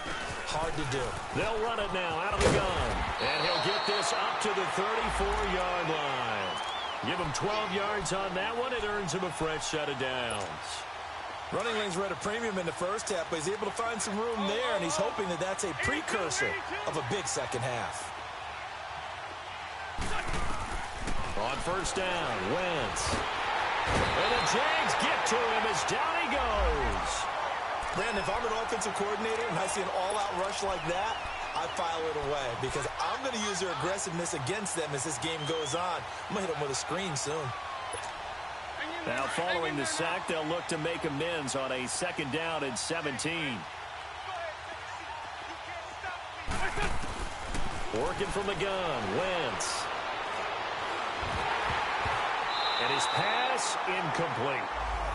Speaker 2: Hard to do.
Speaker 1: They'll run it now out of the gun. And he'll get this up to the 34-yard line. Give him 12 yards on that one. It earns him a fresh set of downs.
Speaker 2: Running lanes were at a premium in the first half, but he's able to find some room there, and he's hoping that that's a precursor of a big second half.
Speaker 1: On first down, Wentz. And the Jags get to him as down he goes.
Speaker 2: Brandon, if I'm an offensive coordinator and I see an all-out rush like that, I file it away because I'm going to use their aggressiveness against them as this game goes on. I'm going to hit them with a screen soon.
Speaker 1: Now following the sack, they'll look to make amends on a second down and 17. Working from the gun, Wentz. And his pass incomplete.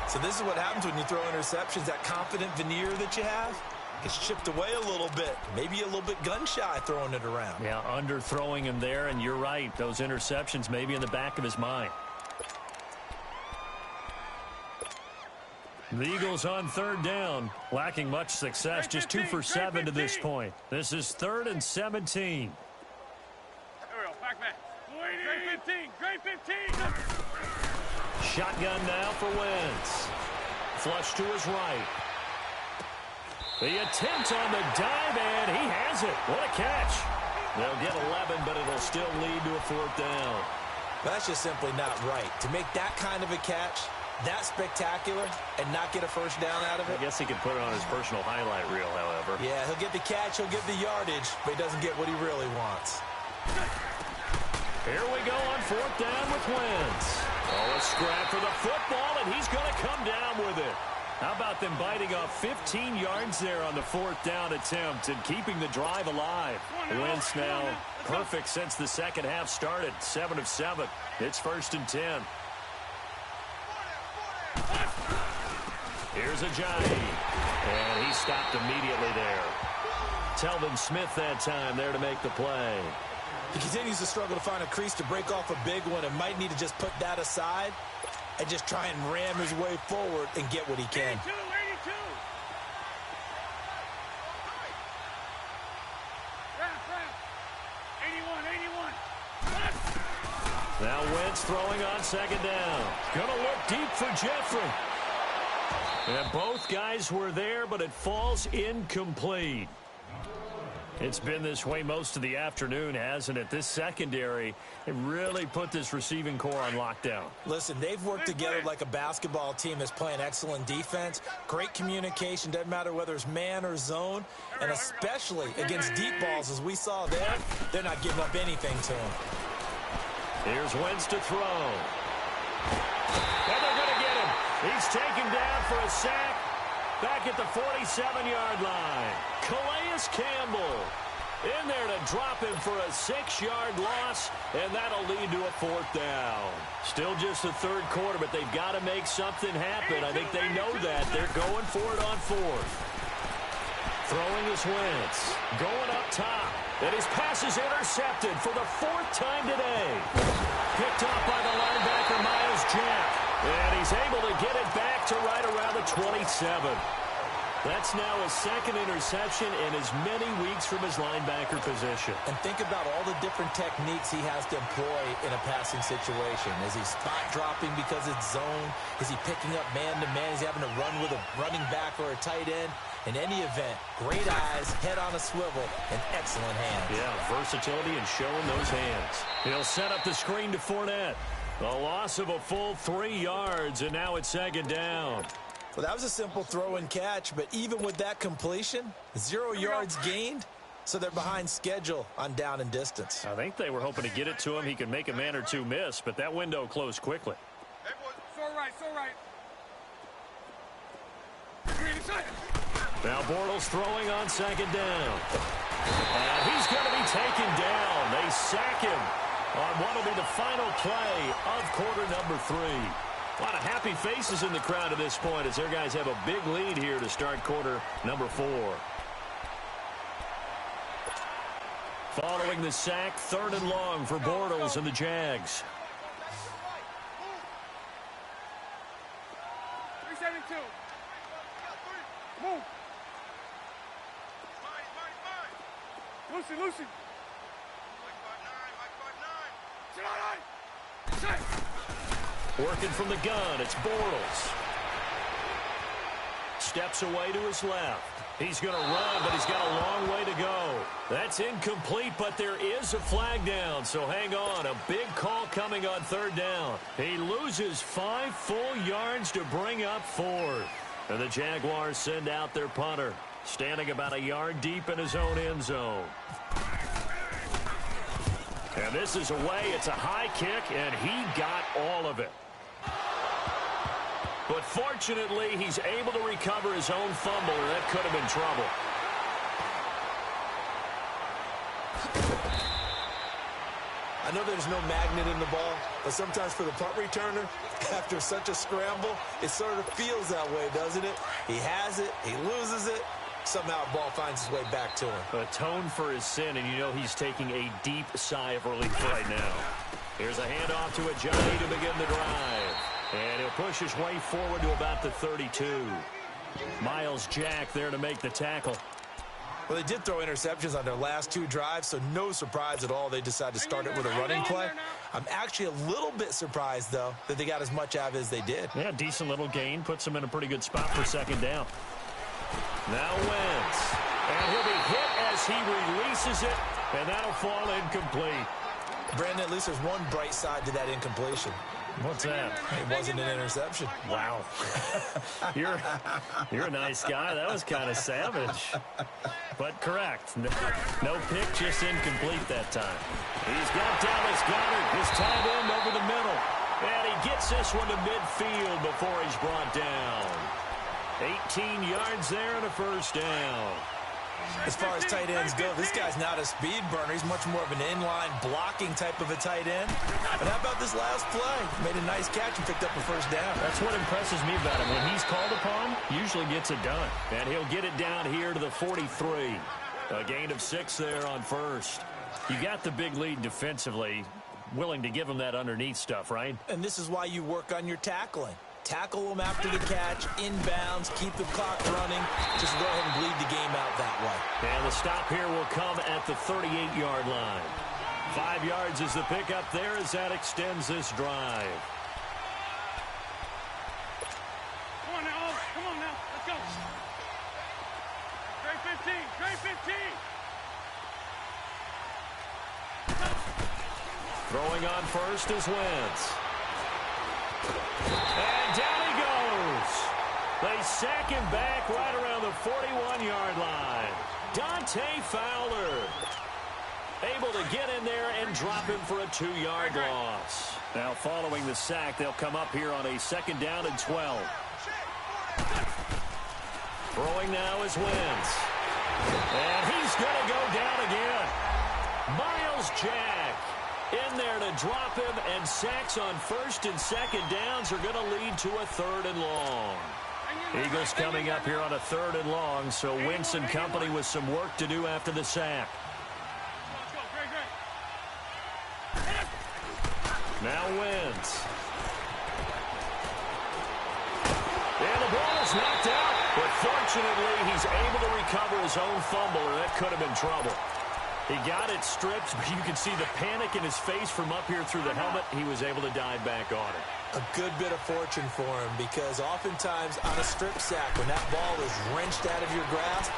Speaker 2: So this is what happens when you throw interceptions. That confident veneer that you have gets chipped away a little bit. Maybe a little bit gun-shy throwing it around.
Speaker 1: Yeah, underthrowing him there, and you're right. Those interceptions may be in the back of his mind. The Eagles on third down, lacking much success, just 2 for 7 to this point. This is 3rd and 17.
Speaker 3: Great 15, great 15.
Speaker 1: Shotgun now for Wentz. Flush to his right. The attempt on the dive, and he has it. What a catch. They'll get 11, but it'll still lead to a 4th down.
Speaker 2: That's just simply not right. To make that kind of a catch, that spectacular, and not get a first down out of it.
Speaker 1: I guess he could put it on his personal highlight reel, however.
Speaker 2: Yeah, he'll get the catch, he'll get the yardage, but he doesn't get what he really wants.
Speaker 1: Here we go on fourth down with Wentz. Oh, a scrap for the football, and he's going to come down with it. How about them biting off 15 yards there on the fourth down attempt and keeping the drive alive? Wentz now perfect since the second half started. 7 of 7. It's 1st and 10. Here's Ajayi, and he stopped immediately there. Telvin Smith that time there to make the play.
Speaker 2: He continues to struggle to find a crease to break off a big one and might need to just put that aside and just try and ram his way forward and get what he can.
Speaker 3: 82, 82. Wrap. 81, 81.
Speaker 1: Now Wentz throwing on second down. Gonna look deep for Jeffrey. And both guys were there, but it falls incomplete. It's been this way most of the afternoon, hasn't it? This secondary, it really put this receiving core on lockdown.
Speaker 2: Listen, they've worked together like a basketball team that's playing excellent defense. Great communication, doesn't matter whether it's man or zone. And especially against deep balls, as we saw there, they're not giving up anything to him.
Speaker 1: Here's Wentz to throw. And they're going to get him. He's taken down for a sack. Back at the 47-yard line. Calais Campbell in there to drop him for a 6-yard loss, and that'll lead to a fourth down. Still just the third quarter, but they've got to make something happen. I think they know that. They're going for it on fourth. Throwing is Wentz. Going up top. And his pass is intercepted for the 4th time today. Picked off by the linebacker, Myles Jack. And he's able to get it back to right around the 27. That's now his second interception in as many weeks from his linebacker position.
Speaker 2: And think about all the different techniques he has to employ in a passing situation. Is he spot dropping because it's zone? Is he picking up man-to-man? Is he having to run with a running back or a tight end? In any event, great eyes, head on a swivel, and excellent hands.
Speaker 1: Yeah, versatility and showing those hands. He'll set up the screen to Fournette. A loss of a full 3 yards, and now it's second down.
Speaker 2: Well, that was a simple throw and catch, but even with that completion, 0 yards gained, so they're behind schedule on down and distance.
Speaker 1: I think they were hoping to get it to him. He could make a man or two miss, but that window closed quickly.
Speaker 3: Hey, boys. So right.
Speaker 1: Now Bortles throwing on second down. And he's going to be taken down. They sack him on what will be the final play of quarter number 3. A lot of happy faces in the crowd at this point as their guys have a big lead here to start quarter number 4. Following the sack, 3rd and long for Bortles and the Jags.
Speaker 3: 372. Move. Lucy.
Speaker 1: Working from the gun, it's Bortles. Steps away to his left. He's going to run, but he's got a long way to go. That's incomplete, but there is a flag down, so hang on. A big call coming on 3rd down. He loses 5 full yards to bring up 4th. And the Jaguars send out their punter, standing about a yard deep in his own end zone. And this is away. It's a high kick, and he got all of it. But fortunately, he's able to recover his own fumble, or that could have been trouble.
Speaker 2: I know there's no magnet in the ball, but sometimes for the punt returner, after such a scramble, it sort of feels that way, doesn't it? He has it, he loses it, somehow the ball finds its way back to him.
Speaker 1: Atone for his sin, and you know he's taking a deep sigh of relief right now. Here's a handoff to Ajayi to begin the drive. And he'll push his way forward to about the 32. Myles Jack there to make the tackle.
Speaker 2: Well, they did throw interceptions on their last 2 drives, so no surprise at all they decided to start it with a running play. I'm actually a little bit surprised, though, that they got as much out of it as they did.
Speaker 1: Yeah, decent little gain. Puts them in a pretty good spot for second down. Now Wentz. And he'll be hit as he releases it, and that'll fall incomplete.
Speaker 2: Brandon, at least there's one bright side to that incompletion.
Speaker 1: What's that?
Speaker 2: It wasn't an interception.
Speaker 1: Wow. You're a nice guy. That was kind of savage. But correct. No pick, just incomplete that time. He's got Dallas Goedert. This time in Gets this one to midfield before he's brought down. 18 yards there and a first down.
Speaker 2: As far as tight ends go, this guy's not a speed burner. He's much more of an inline blocking type of a tight end. But how about this last play? Made a nice catch and picked up a first down.
Speaker 1: That's what impresses me about him. When he's called upon, usually gets it done. And he'll get it down here to the 43. A gain of 6 there on first. You got the big lead defensively. Willing to give him that underneath stuff, right?
Speaker 2: And this is why you work on your tackling. Tackle them after the catch, inbounds, keep the clock running. Just go ahead and bleed the game out that way.
Speaker 1: And the stop here will come at the 38-yard line. 5 yards is the pickup there as that extends this drive.
Speaker 3: Come on now. Come on now. Let's go. Trey 15. Trey 15.
Speaker 1: Throwing on first is Wentz. And down he goes. They sack him back right around the 41-yard line. Dante Fowler able to get in there and drop him for a 2-yard loss. Now following the sack, they'll come up here on a 2nd down and 12. Throwing now is Wentz. And he's going to go down again. Miles Jack in there to drop him, and sacks on 1st and 2nd downs are going to lead to a 3rd and long. Eagles coming up here on a 3rd and long, so Wentz and company with some work to do after the sack. Now Wentz. And the ball is knocked out, but fortunately he's able to recover his own fumble, or that could have been trouble. He got it stripped, but you can see the panic in his face from up here through the helmet. He was able to dive back on it.
Speaker 2: A good bit of fortune for him, because oftentimes on a strip sack, when that ball is wrenched out of your grasp,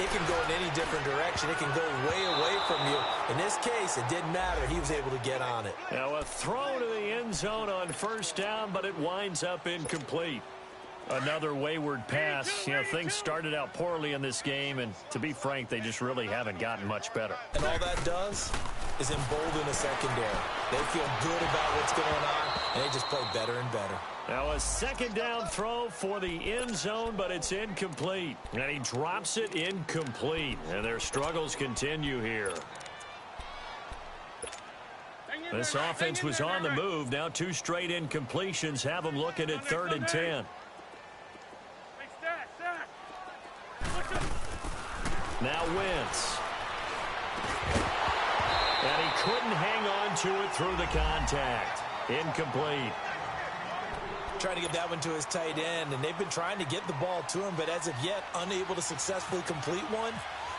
Speaker 2: it can go in any different direction. It can go way away from you. In this case, it didn't matter. He was able to get on it.
Speaker 1: Now a throw to the end zone on 1st down, but it winds up incomplete. Another wayward pass. You know, things started out poorly in this game, and to be frank, they just really haven't gotten much better.
Speaker 2: And all that does is embolden the secondary. They feel good about what's going on, and they just play better and better.
Speaker 1: Now a 2nd down throw for the end zone, but it's incomplete. And he drops it incomplete. And their struggles continue here. This offense was on the move. Now 2 straight incompletions have them looking at 3rd and 10. Now Wentz. And he couldn't hang on to it through the contact. Incomplete.
Speaker 2: Trying to get that one to his tight end, and they've been trying to get the ball to him, but as of yet, unable to successfully complete one.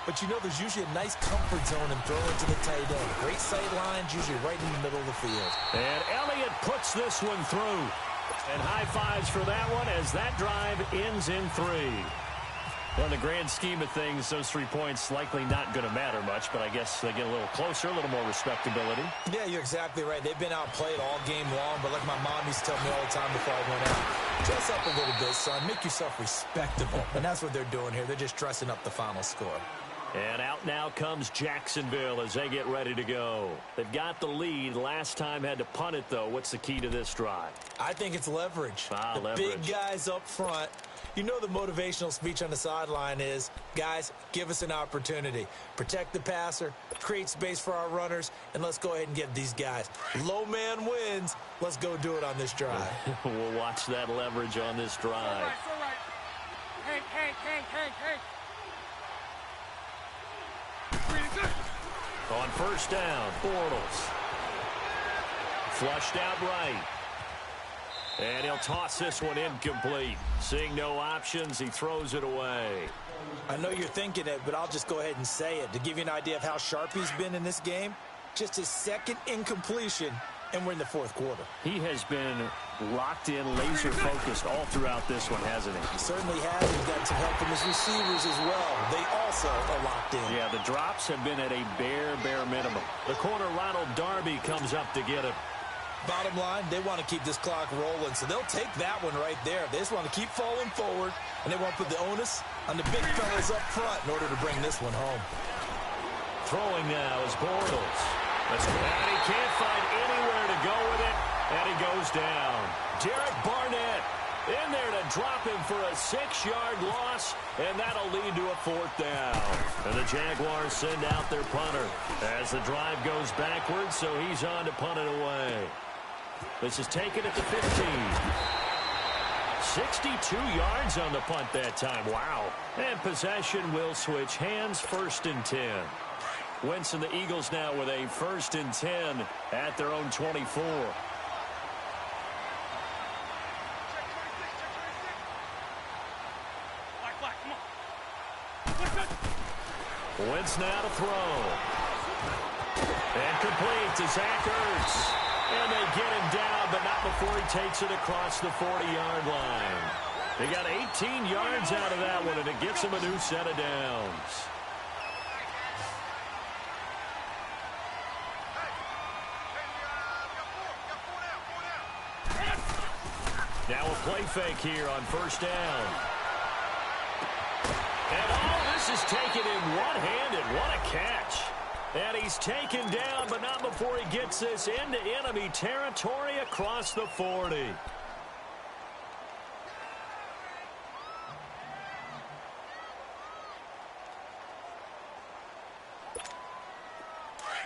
Speaker 2: But you know, there's usually a nice comfort zone in throwing to the tight end. Great sight lines, usually right in the middle of the field.
Speaker 1: And Elliott puts this one through. And high fives for that one as that drive ends in 3. Well, in the grand scheme of things, those 3 points likely not going to matter much, but I guess they get a little closer, a little more respectability.
Speaker 2: Yeah, you're exactly right. They've been outplayed all game long, but like my mom used to tell me all the time before I went out, dress up a little bit, son. Make yourself respectable. And that's what they're doing here. They're just dressing up the final score.
Speaker 1: And out now comes Jacksonville as they get ready to go. They've got the lead. Last time had to punt it, though. What's the key to this drive?
Speaker 2: I think it's leverage. The
Speaker 1: leverage.
Speaker 2: Big guys up front. You know the motivational speech on the sideline is, guys, give us an opportunity. Protect the passer, create space for our runners, and let's go ahead and get these guys. Low man wins. Let's go do it on this drive.
Speaker 1: We'll watch that leverage on this drive.
Speaker 3: All right. Hey.
Speaker 1: On 1st down, Bortles. Flushed out right. And he'll toss this one incomplete. Seeing no options, he throws it away.
Speaker 2: I know you're thinking it, but I'll just go ahead and say it. To give you an idea of how sharp he's been in this game, just his 2nd incompletion, and we're in the 4th quarter.
Speaker 1: He has been locked in, laser-focused all throughout this one, hasn't he?
Speaker 2: He certainly has. He's gotten some help from his receivers as well. They also are locked in.
Speaker 1: Yeah, the drops have been at a bare minimum. The corner, Ronald Darby, comes up to get it.
Speaker 2: Bottom line, they want to keep this clock rolling, so they'll take that one right there. They just want to keep falling forward, and they want to put the onus on the big fellas up front in order to bring this one home.
Speaker 1: Throwing now is Bortles. And he can't find anywhere to go with it, and he goes down. 6-yard loss, and that'll lead to a 4th down. And the Jaguars send out their punter as the drive goes backwards, so he's on to punt it away. This is taken at the 15. 62 yards on the punt that time. Wow. And possession will switch hands, 1st and 10. Wentz and the Eagles now with a 1st and 10 at their own 24. Wentz now to throw. And complete to Zach Ertz. And they get him down, but not before he takes it across the 40-yard line. They got 18 yards out of that one, and it gets him a new set of downs. Now a play fake here on 1st down. And all this is taken in one-handed. What a catch. And he's taken down, but not before he gets this into enemy territory across the 40.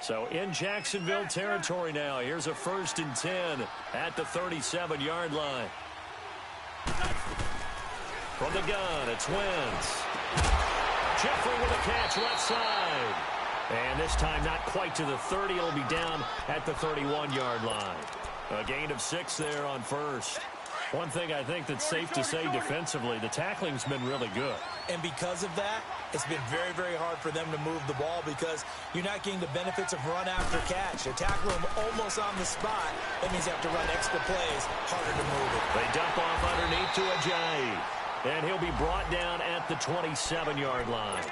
Speaker 1: So in Jacksonville territory now. Here's a 1st and 10 at the 37-yard line. From the gun, it's Wentz. Jeffrey with a catch left side. And this time not quite to the 30. It'll be down at the 31-yard line. A gain of 6 there on 1st. One thing I think that's safe to say defensively, the tackling's been really good.
Speaker 2: And because of that, it's been very, very hard for them to move the ball because you're not getting the benefits of run after catch. They tackle him almost on the spot. That means you have to run extra plays, harder to move it.
Speaker 1: They dump off underneath to Ajayi. And he'll be brought down at the 27-yard line.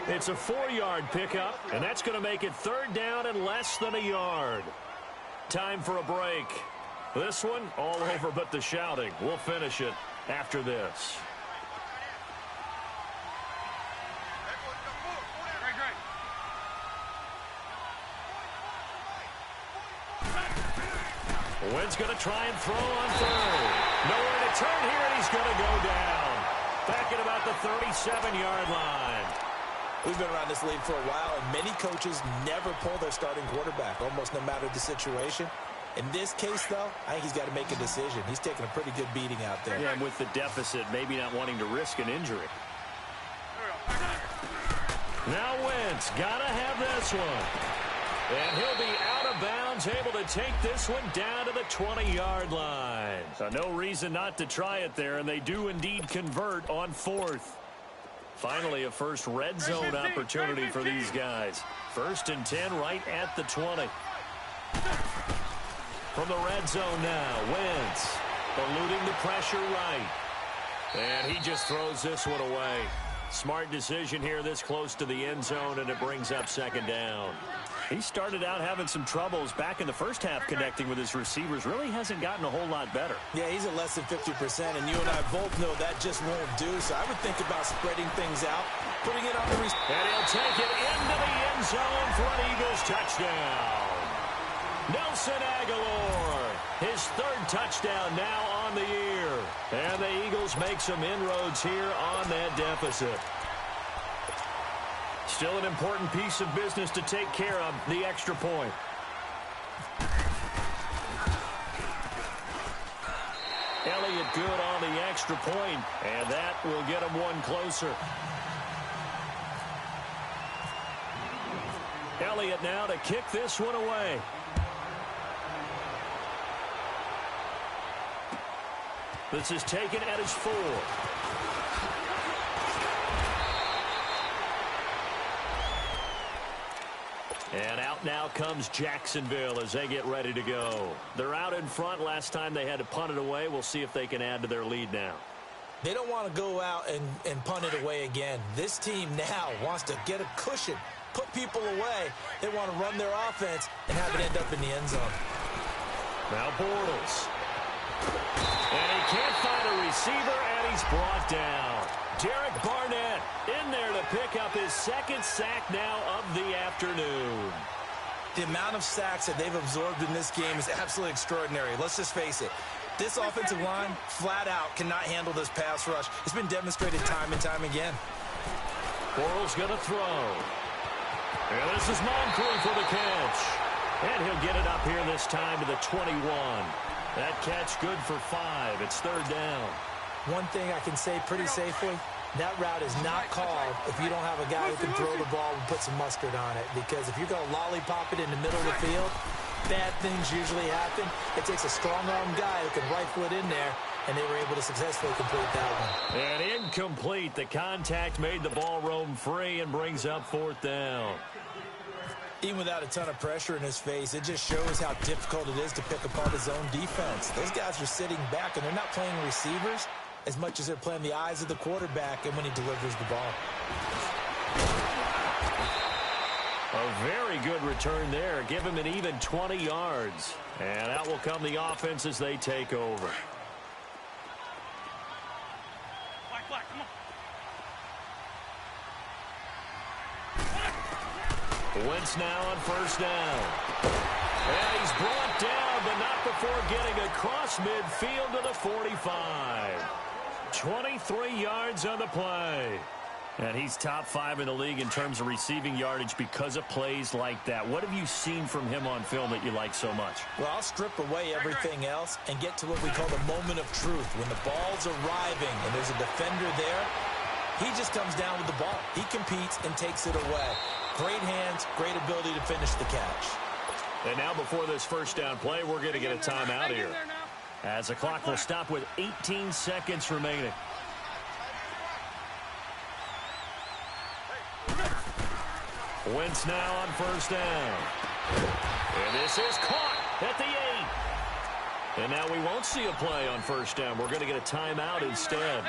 Speaker 1: It's a 4-yard pickup, and that's going to make it 3rd down and less than a yard. Time for a break. This one, all over but the shouting. We'll finish it after this. Wentz going to try and throw on 3rd. Nowhere to turn here, and he's going to go down. Back at about the 37-yard line.
Speaker 2: We've been around this league for a while, and many coaches never pull their starting quarterback, almost no matter the situation. In this case, though, I think he's got to make a decision. He's taking a pretty good beating out there.
Speaker 1: Yeah, and with the deficit, maybe not wanting to risk an injury. Now Wentz, got to have this one. And he'll be out of bounds, able to take this one down to the 20-yard line. So no reason not to try it there, and they do indeed convert on 4th. Finally, a first red zone opportunity for these guys. 1st and 10 right at the 20. From the red zone now, Wentz eluding the pressure right. And he just throws this one away. Smart decision here this close to the end zone, and it brings up 2nd down. He started out having some troubles back in the first half connecting with his receivers. Really hasn't gotten a whole lot better.
Speaker 2: Yeah, he's at less than 50%, and you and I both know that just won't do. So I would think about spreading things out, putting it on the receiver.
Speaker 1: And he'll take it into the end zone for an Eagles touchdown. Nelson Aguilar, his 3rd touchdown now on the year. And the Eagles make some inroads here on that deficit. Still an important piece of business to take care of, the extra point. Elliott good on the extra point, and that will get him one closer. Elliott now to kick this one away. This is taken at his 4. And out now comes Jacksonville as they get ready to go. They're out in front. Last time they had to punt it away. We'll see if they can add to their lead now.
Speaker 2: They don't want to go out and punt it away again. This team now wants to get a cushion, put people away. They want to run their offense and have it end up in the end zone.
Speaker 1: Now Bortles. And he can't find a receiver, and he's brought down. Derek Barnett in there to pick up his 2nd sack now of the afternoon.
Speaker 2: The amount of sacks that they've absorbed in this game is absolutely extraordinary. Let's just face it. This offensive line, flat out, cannot handle this pass rush. It's been demonstrated time and time again.
Speaker 1: Borrell's going to throw. And this is Moncrief for the catch. And he'll get it up here this time to the 21. That catch good for 5. It's third down.
Speaker 2: One thing I can say pretty safely, that route is not called if you don't have a guy who can throw the ball and put some mustard on it. Because if you're going to lollipop it in the middle of the field, bad things usually happen. It takes a strong-arm guy who can rifle it in there, and they were able to successfully complete that one.
Speaker 1: And incomplete. The contact made the ball roam free and brings up fourth down.
Speaker 2: Even without a ton of pressure in his face, it just shows how difficult it is to pick apart his own defense. Those guys are sitting back, and they're not playing receivers as much as they're playing the eyes of the quarterback and when he delivers the ball.
Speaker 1: A very good return there. Give him an even 20 yards. And out will come the offense as they take over.
Speaker 3: Flag, come on.
Speaker 1: Wentz now on first down. And he's brought down, but not before getting across midfield to the 45. 23 yards on the play. And he's top 5 in the league in terms of receiving yardage because of plays like that. What have you seen from him on film that you like so much?
Speaker 2: Well, I'll strip away everything else and get to what we call the moment of truth. When the ball's arriving and there's a defender there, he just comes down with the ball. He competes and takes it away. Great hands, great ability to finish the catch.
Speaker 1: And now before this first down play, we're going to get a timeout here, as the clock will stop with 18 seconds remaining. Wentz now on first down. And this is caught at the 8. And now we won't see a play on first down. We're going to get a timeout instead,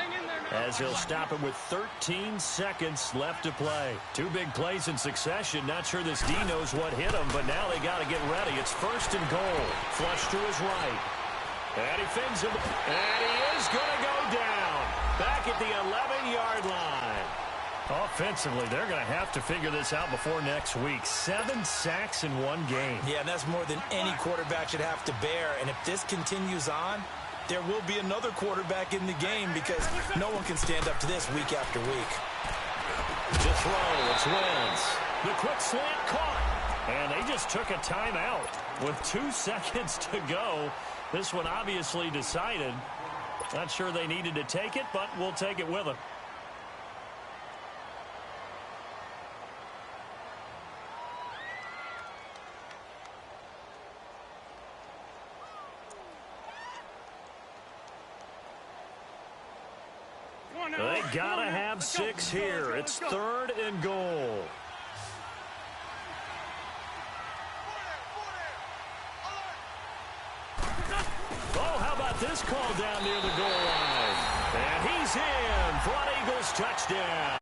Speaker 1: as he'll stop it with 13 seconds left to play. 2 big plays in succession. Not sure this D knows what hit him, but now they got to get ready. It's first and goal. Flush to his right. And he fins him. And he is going to go down. Back at the 11-yard line. Offensively, they're going to have to figure this out before next week. 7 sacks in one game.
Speaker 2: Yeah, and that's more than any quarterback should have to bear. And if this continues on, there will be another quarterback in the game because no one can stand up to this week after week.
Speaker 1: To throw, it's Wentz. The quick slant caught. And they just took a timeout with 2 seconds to go. This one obviously decided. Not sure they needed to take it, but we'll take it with them. They gotta have 6 here. It's third and goal. Oh, how about this call down near the goal line? And he's in for an Eagles touchdown.